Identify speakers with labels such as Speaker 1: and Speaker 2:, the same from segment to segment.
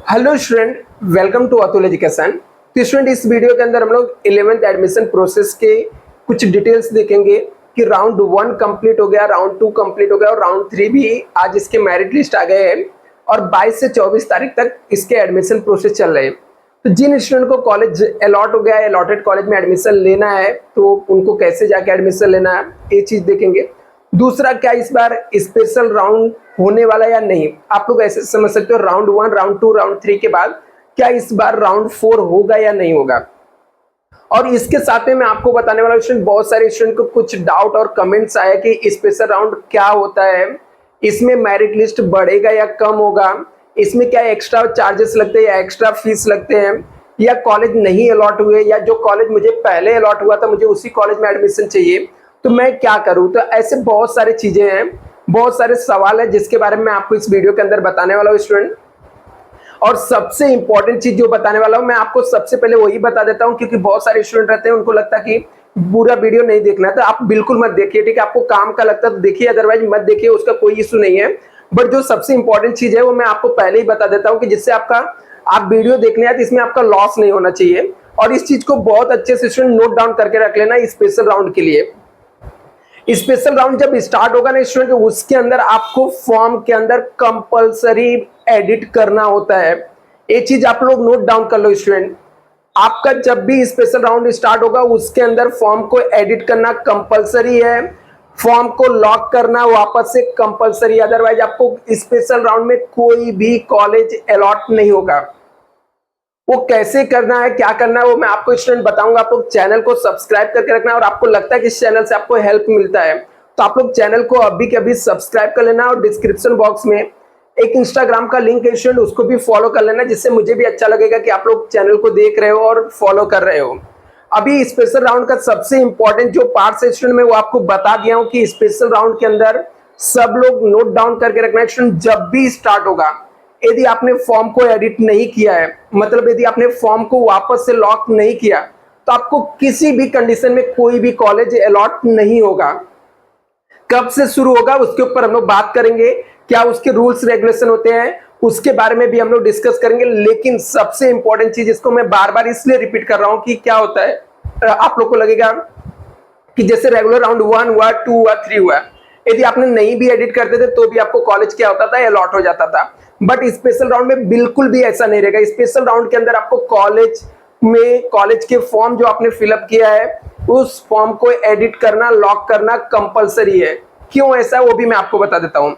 Speaker 1: Hello student, welcome to Atul education. तो student, इस video के अंदर हम लोग 11th एडमिशन प्रोसेस के कुछ डिटेल्स देखेंगे कि राउंड 1 कंप्लीट हो गया, राउंड 2 कंप्लीट हो गया और राउंड 3 भी आज इसके मेरिट लिस्ट आ गए हैं और 22 से 24 तारीख तक इसके एडमिशन प्रोसेस चल रहे हैं। तो जिन स्टूडेंट को कॉलेज अलॉट हो गया है, अलॉटेड कॉलेज में एडमिशन लेना है, तो उनको कैसे जाके एडमिशन लेना है ये चीज देखेंगे। दूसरा, क्या इस बार स्पेशल राउंड होने वाला या नहीं। आप लोग ऐसे समझ सकते हो, राउंड 1, राउंड 2, राउंड 3 के बाद क्या इस बार राउंड 4 होगा या नहीं होगा। और इसके साथ में मैं आपको बताने वाला स्टूडेंट, बहुत सारे स्टूडेंट को कुछ डाउट और कमेंट्स आया कि स्पेशल राउंड क्या होता है, इसमें मेरिट लिस्ट बढ़ेगा या कम होगा, इसमें क्या एक्स्ट्रा चार्जेस लगते हैं या एक्स्ट्रा फीस लगते हैं, या कॉलेज नहीं अलॉट हुए, या जो कॉलेज मुझे पहले अलॉट हुआ था मुझे उसी कॉलेज में एडमिशन चाहिए, तो मैं क्या करूं। तो ऐसे बहुत सारी चीजें हैं, बहुत सारे सवाल है जिसके बारे में मैं आपको इस वीडियो के अंदर बताने वाला हूं स्टूडेंट। और सबसे इंपॉर्टेंट चीज जो बताने वाला हूं, मैं आपको सबसे पहले वही बता देता हूं, क्योंकि बहुत सारे स्टूडेंट रहते हैं उनको लगता है कि पूरा वीडियो नहीं देखना है, तो आप बिल्कुल मत देखिए, ठीक है। आपको काम का लगता है तो देखिए, अदरवाइज मत देखिए, उसका कोई इशू नहीं है। बट जो सबसे इंपॉर्टेंट चीज है वो मैं आपको पहले ही बता देता हूँ कि जिससे आप वीडियो देखने आए तो इसमें आपका लॉस नहीं होना चाहिए। और इस चीज को बहुत अच्छे से स्टूडेंट नोट डाउन करके रख लेना स्पेशल राउंड के लिए। स्पेशल राउंड जब स्टार्ट होगा ना स्टूडेंट, उसके अंदर आपको फॉर्म के अंदर कंपलसरी एडिट करना होता है। ये चीज आप लोग नोट डाउन कर लो स्टूडेंट। आपका जब भी स्पेशल राउंड स्टार्ट होगा उसके अंदर फॉर्म को एडिट करना कंपलसरी है, फॉर्म को लॉक करना वापस से कंपलसरी, अदरवाइज आपको स्पेशल राउंड में कोई भी कॉलेज अलॉट नहीं होगा। वो कैसे करना है, क्या करना है, वो मैं आपको स्टूडेंट बताऊंगा। आप लोग चैनल को सब्सक्राइब करके रखना, और आपको लगता है कि इस चैनल से आपको हेल्प मिलता है तो आप लोग चैनल को अभी के अभी सब्सक्राइब कर लेना, और डिस्क्रिप्शन बॉक्स में एक इंस्टाग्राम का लिंक है स्टूडेंट, उसको भी फॉलो कर लेना, जिससे मुझे भी अच्छा लगेगा कि आप लोग चैनल को देख रहे हो और फॉलो कर रहे हो। अभी स्पेशल राउंड का सबसे इंपॉर्टेंट जो पार्ट है स्टूडेंट, मैं वो आपको बता दिया हूं कि स्पेशल राउंड के अंदर सब लोग नोट डाउन करके रखना स्टूडेंट। जब भी स्टार्ट होगा, यदि आपने फॉर्म को एडिट नहीं किया है, मतलब यदि आपने फॉर्म को वापस से लॉक नहीं किया, तो आपको किसी भी कंडीशन में कोई भी कॉलेज अलॉट नहीं होगा। कब से शुरू होगा उसके ऊपर हम लोग बात करेंगे, क्या उसके रूल्स रेगुलेशन होते हैं उसके बारे में भी हम लोग डिस्कस करेंगे। लेकिन सबसे इंपॉर्टेंट चीज, इसको मैं बार बार इसलिए रिपीट कर रहा हूं कि क्या होता है, आप लोग को लगेगा कि जैसे रेगुलर राउंड 1 हुआ, 2 हुआ, 3 हुआ, यदि आपने नहीं भी एडिट करते थे तो भी आपको कॉलेज क्या होता था, अलॉट हो जाता था। बट स्पेशल राउंड में बिल्कुल भी ऐसा नहीं रहेगा। स्पेशल राउंड के अंदर आपको कॉलेज के फॉर्म जो आपने फिलअप किया है उस फॉर्म को एडिट करना, लॉक करना कंपलसरी है। क्यों ऐसा है वो भी मैं आपको बता देता हूं।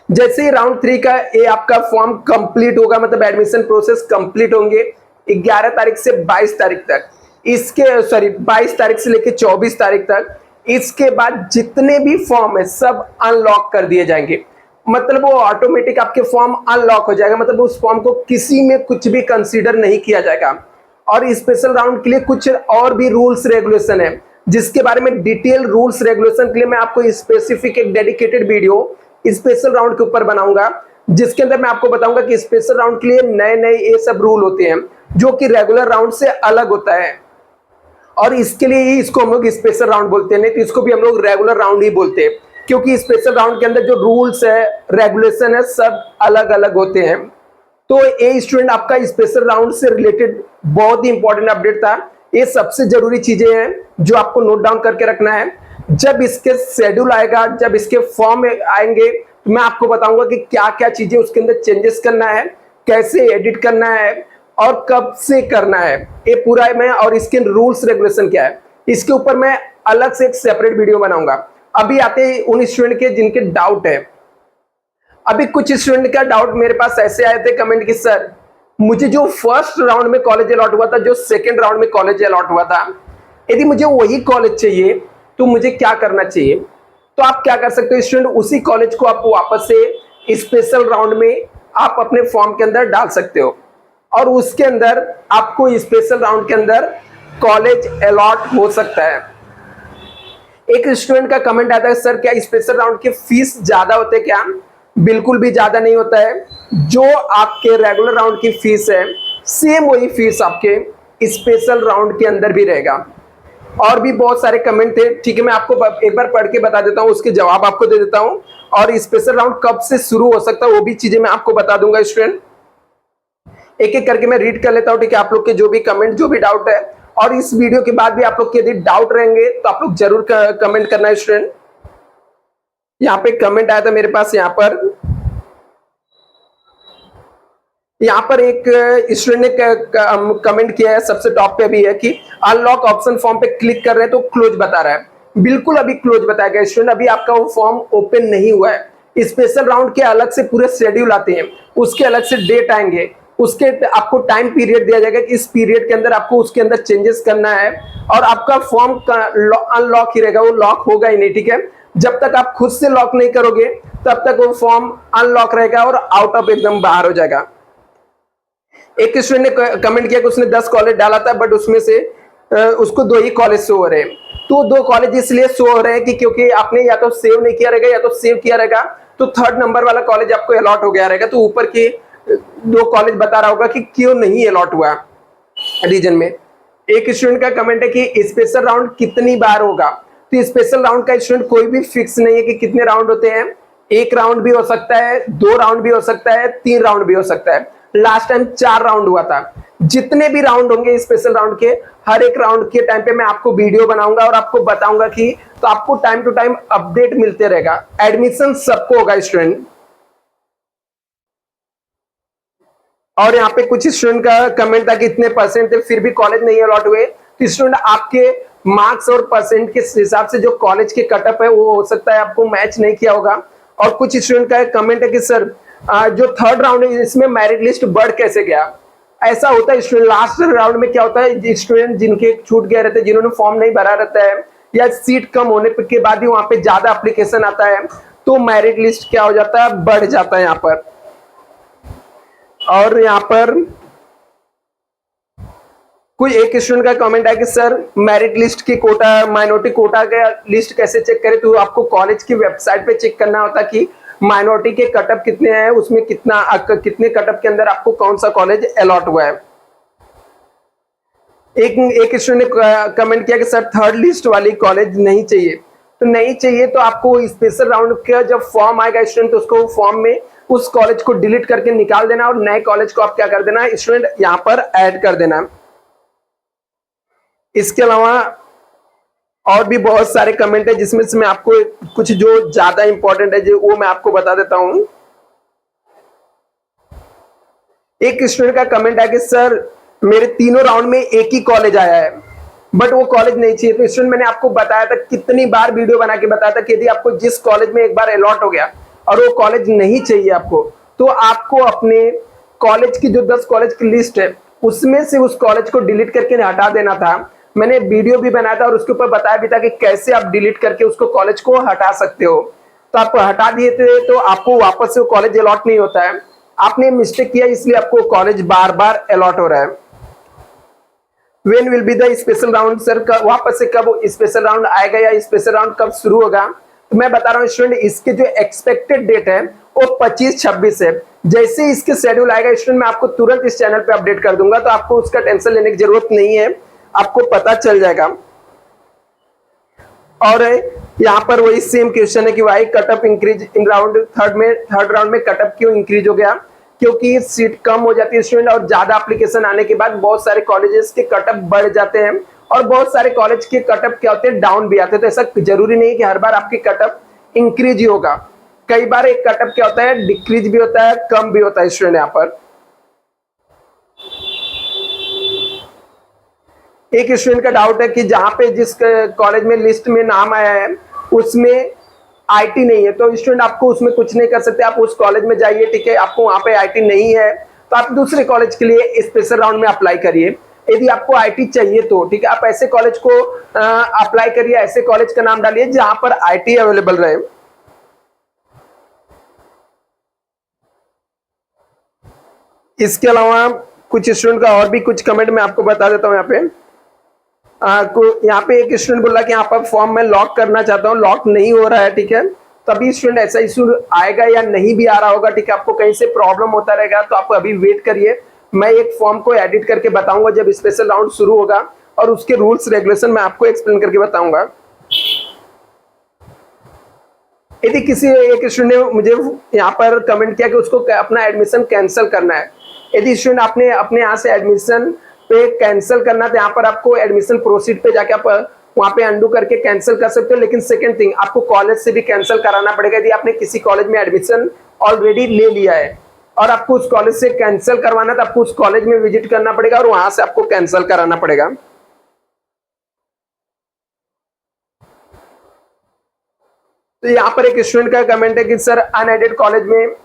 Speaker 1: जैसे ही राउंड 3 का ये आपका फॉर्म कंप्लीट होगा, मतलब एडमिशन प्रोसेस कंप्लीट होंगे 11 तारीख से 22 तारीख तक, 22 तारीख से लेकर 24 तारीख तक, इसके बाद जितने भी फॉर्म है सब अनलॉक कर दिए जाएंगे। मतलब वो ऑटोमेटिक आपके फॉर्म अनलॉक हो जाएगा, मतलब उस फॉर्म को किसी में कुछ भी कंसीडर नहीं किया जाएगा। और स्पेशल राउंड के लिए कुछ और भी रूल्स रेगुलेशन है, जिसके बारे में डिटेल रूल्स रेगुलेशन के लिए मैं आपको स्पेसिफिक एक डेडिकेटेड वीडियो स्पेशल राउंड के ऊपर बनाऊंगा, जिसके अंदर मैं आपको बताऊंगा कि स्पेशल राउंड के लिए नए नए ये सब रूल होते हैं जो कि रेगुलर राउंड से अलग होता है। और इसके लिए ही इसको हम लोग स्पेशल राउंड बोलते हैं, नहीं तो इसको भी हम लोग रेगुलर राउंड ही बोलते हैं, क्योंकि स्पेशल राउंड के अंदर जो रूल्स है, रेगुलेशन है, सब अलग अलग होते हैं। तो ये स्टूडेंट आपका स्पेशल राउंड से रिलेटेड बहुत ही इंपॉर्टेंट अपडेट था। ये सबसे जरूरी चीजें हैं जो आपको नोट डाउन करके रखना है। जब इसके शेड्यूल आएगा, जब इसके फॉर्म आएंगे, तो मैं आपको बताऊंगा कि क्या क्या चीजें उसके अंदर चेंजेस करना है, कैसे एडिट करना है और कब से करना है, ये पूरा मैं, और इसके रूल्स रेगुलेशन क्या है, इसके ऊपर मैं अलग से एक सेपरेट वीडियो बनाऊंगा। अभी आते हैं उन स्टूडेंट के जिनके डाउट है। अभी कुछ स्टूडेंट का डाउट मेरे पास ऐसे आए थे कमेंट की, सर मुझे जो फर्स्ट राउंड में कॉलेज अलॉट हुआ था, जो सेकंड राउंड में कॉलेज अलॉट हुआ था, यदि मुझे वही कॉलेज चाहिए तो मुझे क्या करना चाहिए। तो आप क्या कर सकते हो स्टूडेंट, उसी कॉलेज को आप वापस से स्पेशल राउंड में आप अपने फॉर्म के अंदर डाल सकते हो, और उसके अंदर आपको स्पेशल राउंड के अंदर कॉलेज अलॉट हो सकता है। एक स्टूडेंट का कमेंट आता है, सर क्या स्पेशल राउंड की फीस ज्यादा होते हैं क्या। बिल्कुल भी ज्यादा नहीं होता है। जो आपके रेगुलर राउंड की फीस है सेम वही फीस आपके स्पेशल राउंड के अंदर भी रहेगा। और भी बहुत सारे कमेंट थे, ठीक है, मैं आपको एक बार पढ़ के बता देता हूँ, उसके जवाब आपको दे देता हूँ। और स्पेशल राउंड कब से शुरू हो सकता है वो भी चीजें मैं आपको बता दूंगा स्टूडेंट। एक एक करके मैं रीड कर लेता हूँ, ठीक है, आप लोग के जो भी कमेंट, जो भी डाउट है। और इस वीडियो के बाद भी आप लोग के यदि डाउट रहेंगे तो आप लोग जरूर कमेंट करना है स्टूडेंट। यहाँ पे कमेंट आया था मेरे पास, यहाँ पर एक स्टूडेंट ने कमेंट किया है, सबसे टॉप पे भी है कि अनलॉक ऑप्शन फॉर्म पे क्लिक कर रहे हैं तो क्लोज बता रहा है। बिल्कुल अभी क्लोज बताया गया स्टूडेंट, अभी आपका वो फॉर्म ओपन नहीं हुआ है। स्पेशल राउंड के अलग से पूरे शेड्यूल आते हैं, उसके अलग से डेट आएंगे, उसके आपको टाइम पीरियड दिया जाएगा कि इस पीरियड के अंदर आपको उसके अंदर चेंजेस करना है, और आपका फॉर्म अनलॉक ही रहेगा, वो लॉक होगा ही नहीं, ठीक है। जब तक आप खुद से लॉक नहीं करोगे तब तक वो फॉर्म अनलॉक रहेगा और आउट ऑफ एकदम बाहर हो जाएगा। एक स्टूडेंट ने कमेंट किया कि उसने 10 कॉलेज डाला था, बट उसमें से उसको 2 ही कॉलेज शो हो रहे हैं। तो 2 कॉलेज इसलिए शो हो रहे हैं कि क्योंकि आपने या तो सेव नहीं किया रहेगा या तो सेव किया रहेगा, तो 3rd नंबर वाला कॉलेज आपको अलॉट हो गया रहेगा। तो ऊपर के 2 कॉलेज बता रहा होगा कि क्यों नहीं अलॉट हुआ रीजन में। एक स्टूडेंट का कमेंट है कि स्पेशल राउंड कितनी बार होगा। तो स्पेशल राउंड का स्टूडेंट कोई भी फिक्स नहीं है कि कितने राउंड होते हैं। 1 राउंड भी हो सकता है, 2 राउंड भी हो सकता है, 3 राउंड भी हो सकता है। लास्ट टाइम 4 राउंड हुआ था। जितने भी राउंड होंगे स्पेशल राउंड के, हर एक राउंड के टाइम पे मैं आपको वीडियो बनाऊंगा और आपको बताऊंगा कि, तो आपको टाइम टू टाइम अपडेट मिलते रहेगा। एडमिशन सबको होगा स्टूडेंट। और यहाँ पे कुछ स्टूडेंट का कमेंट था कि इतने परसेंट थे फिर भी कॉलेज नहीं अलॉट हुए। तो स्टूडेंट आपके मार्क्स और परसेंट के हिसाब से जो कॉलेज के कटअप है वो हो सकता है आपको मैच नहीं किया होगा। और कुछ स्टूडेंट का कमेंट है कि सर जो 3rd राउंड है इसमें मेरिट लिस्ट बढ़ कैसे गया। ऐसा होता है स्टूडेंट, लास्ट राउंड में क्या होता है, स्टूडेंट जिनके छूट गए रहते हैं, जिन्होंने फॉर्म नहीं भरा रहता है या सीट कम होने के बाद भी वहां पे ज्यादा एप्लीकेशन आता है, तो मेरिट लिस्ट क्या हो जाता है, बढ़ जाता है यहाँ पर। और यहाँ पर कोई एक स्टूडेंट का कमेंट है कि सर मेरिट लिस्ट की कोटा, माइनॉरिटी कोटा का लिस्ट कैसे चेक करें। तो आपको कॉलेज की वेबसाइट पे चेक करना होता कि माइनॉरिटी के कटअप कितने हैं, उसमें कितने कटअप के अंदर आपको कौन सा कॉलेज अलॉट हुआ है। एक स्टूडेंट ने कमेंट किया कि सर 3rd लिस्ट वाली कॉलेज नहीं चाहिए। तो नहीं चाहिए तो आपको स्पेशल राउंड का जब फॉर्म आएगा स्टूडेंट, तो उसको फॉर्म में उस कॉलेज को डिलीट करके निकाल देना और नए कॉलेज को आप क्या कर देना स्टूडेंट, यहाँ पर ऐड कर देना। इसके अलावा और भी बहुत सारे कमेंट है जिसमें से मैं आपको कुछ जो ज्यादा इंपॉर्टेंट है जो वो मैं आपको बता देता हूं। एक स्टूडेंट का कमेंट है कि सर मेरे तीनों राउंड में एक ही कॉलेज आया है, बट वो कॉलेज नहीं चाहिए। तो स्टूडेंट मैंने आपको बताया था, कितनी बार वीडियो बना के बताया था कि यदि आपको जिस कॉलेज में एक बार अलॉट हो गया और वो कॉलेज नहीं चाहिए आपको, तो आपको अपने कॉलेज की जो 10 कॉलेज की लिस्ट है उसमें से उस कॉलेज को डिलीट करके हटा देना था। मैंने वीडियो भी बनाया था और उसके ऊपर बताया भी था कि कैसे आप डिलीट करके उसको कॉलेज को हटा सकते हो। तो आप हटा दिए थे तो आपको वापस से वो कॉलेज अलॉट नहीं होता है। आपने मिस्टेक किया इसलिए आपको कॉलेज बार बार अलॉट हो रहा है। When will be the special round, sir वापस से कब स्पेशल राउंड आएगा या स्पेशल राउंड कब शुरू होगा। तो मैं बता रहा हूँ स्टूडेंट, इसके जो एक्सपेक्टेड डेट है वो 25-26 है। जैसे इसके शेड्यूल आएगा स्टूडेंट मैं आपको तुरंत इस चैनल पे अपडेट कर दूंगा, तो आपको उसका टेंशन लेने की जरूरत नहीं है, आपको पता चल जाएगा। और यहाँ पर वही सेम क्वेश्चन है कि why cutoff increase in round 3rd round में कटअप क्यों इंक्रीज हो गया। क्योंकि सीट कम हो जाती है स्टूडेंट और ज्यादा एप्लीकेशन आने के बाद बहुत सारे कॉलेजेस के कटअप बढ़ जाते हैं और बहुत सारे कॉलेज के कटअप क्या होते हैं, डाउन भी आते हैं। तो ऐसा जरूरी नहीं है कि हर बार आपकी कटअप इंक्रीज ही होगा, कई बार एक कटअप क्या होता है, डिक्रीज भी होता है, कम भी होता है स्टूडेंट। यहाँ पर एक स्टूडेंट का डाउट है कि जहां पे जिस कॉलेज में लिस्ट में नाम आया है उसमें आईटी नहीं है, तो स्टूडेंट आपको उसमें कुछ नहीं कर सकते, आप उस कॉलेज में जाइए, ठीक है। आपको वहां पे आईटी नहीं है तो आप दूसरे कॉलेज के लिए स्पेशल राउंड में अप्लाई करिए। यदि आपको आईटी चाहिए तो ठीक है, आप ऐसे कॉलेज को अप्लाई करिए, ऐसे कॉलेज का नाम डालिए जहां पर आईटी अवेलेबल रहे। इसके अलावा कुछ स्टूडेंट का और भी कुछ कमेंट मैं आपको बता देता हूं। यहाँ पे यहाँ पे एक स्टूडेंट बोला कि यहाँ पर फॉर्म मैं लॉक करना चाहता हूँ, लॉक नहीं हो रहा है, ठीक है। तभी स्टूडेंट ऐसा इशू आएगा या नहीं भी आ रहा होगा, ठीक है। आपको कहीं से प्रॉब्लम होता रहेगा तो आप अभी वेट करिए, मैं एक फॉर्म को एडिट करके बताऊंगा जब स्पेशल राउंड शुरू होगा और उसके रूल्स रेगुलेशन मैं आपको एक्सप्लेन करके बताऊंगा। यदि किसी एक स्टूडेंट ने मुझे यहाँ पर कमेंट किया कि उसको अपना एडमिशन कैंसिल करना है, यदि स्टूडेंट आपने अपने यहाँ से एडमिशन पे कैंसिल करना तो यहाँ पर आपको एडमिशन प्रोसीड पे जाके आप वहाँ पे अंडू करके कैंसिल कर सकते हो। लेकिन सेकंड थिंग, आपको कॉलेज से भी कैंसिल कराना पड़ेगा। यदि आपने किसी कॉलेज में एडमिशन ऑलरेडी ले लिया है और आपको उस कॉलेज से कैंसिल करवाना, तो आपको उस कॉलेज में विजिट करना पड़ेगा और वहां से आपको कैंसिल कराना पड़ेगा। तो यहाँ पर एक स्टूडेंट का कमेंट है कि सर अनएडेड कॉलेज में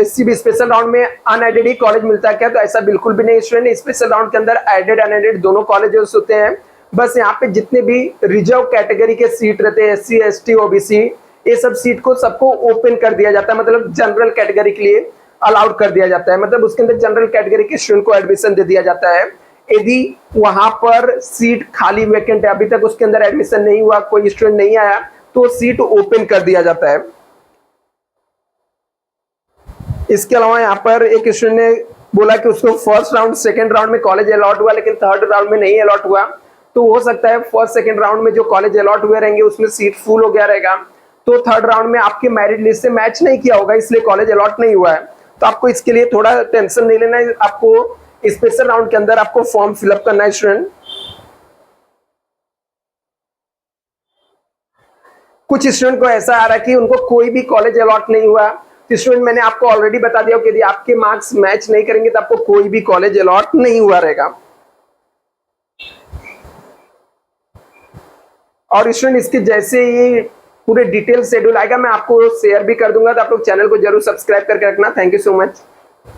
Speaker 1: स्पेशल राउंड में अनएडेड ही कॉलेज मिलता है क्या? तो ऐसा बिल्कुल भी नहीं स्टूडेंट, स्पेशल राउंड के अंदर एडेड अनएडेड दोनों कॉलेजेस होते हैं। बस यहाँ पे जितने भी रिजर्व कैटेगरी के सीट रहते हैं, SC ST OBC, ये सब सीट को सबको ओपन कर दिया जाता है, मतलब जनरल कैटेगरी के लिए अलाउड कर दिया जाता है। मतलब उसके अंदर जनरल कैटेगरी के स्टूडेंट को एडमिशन दे दिया जाता है। यदि वहां पर सीट खाली वैकेंट है, अभी तक उसके अंदर एडमिशन नहीं हुआ, कोई स्टूडेंट नहीं आया, तो सीट ओपन कर दिया जाता है। इसके अलावा यहाँ पर एक स्टूडेंट ने बोला कि उसको फर्स्ट राउंड सेकंड राउंड में कॉलेज अलॉट हुआ लेकिन थर्ड राउंड में नहीं अलॉट हुआ। तो हो सकता है फर्स्ट सेकंड राउंड में जो कॉलेज अलॉट हुए रहेंगे उसमें सीट फुल हो गया रहेगा, तो थर्ड राउंड में आपके मेरिट लिस्ट से मैच नहीं किया होगा, इसलिए कॉलेज अलॉट नहीं हुआ है। तो आपको इसके लिए थोड़ा टेंशन नहीं लेना है। आपको स्पेशल राउंड के अंदर आपको फॉर्म फिलअप करना है स्टूडेंट। कुछ स्टूडेंट को ऐसा आ रहा है कि उनको कोई भी कॉलेज अलॉट नहीं हुआ। तो स्टूडेंट मैंने आपको ऑलरेडी बता दिया कि यदि आपके मार्क्स मैच नहीं करेंगे तो आपको कोई भी कॉलेज अलॉट नहीं हुआ रहेगा। और स्टूडेंट इसके जैसे ये पूरे डिटेल शेड्यूल आएगा मैं आपको शेयर भी कर दूंगा, तो आप लोग चैनल को जरूर सब्सक्राइब करके रखना। Thank you so much.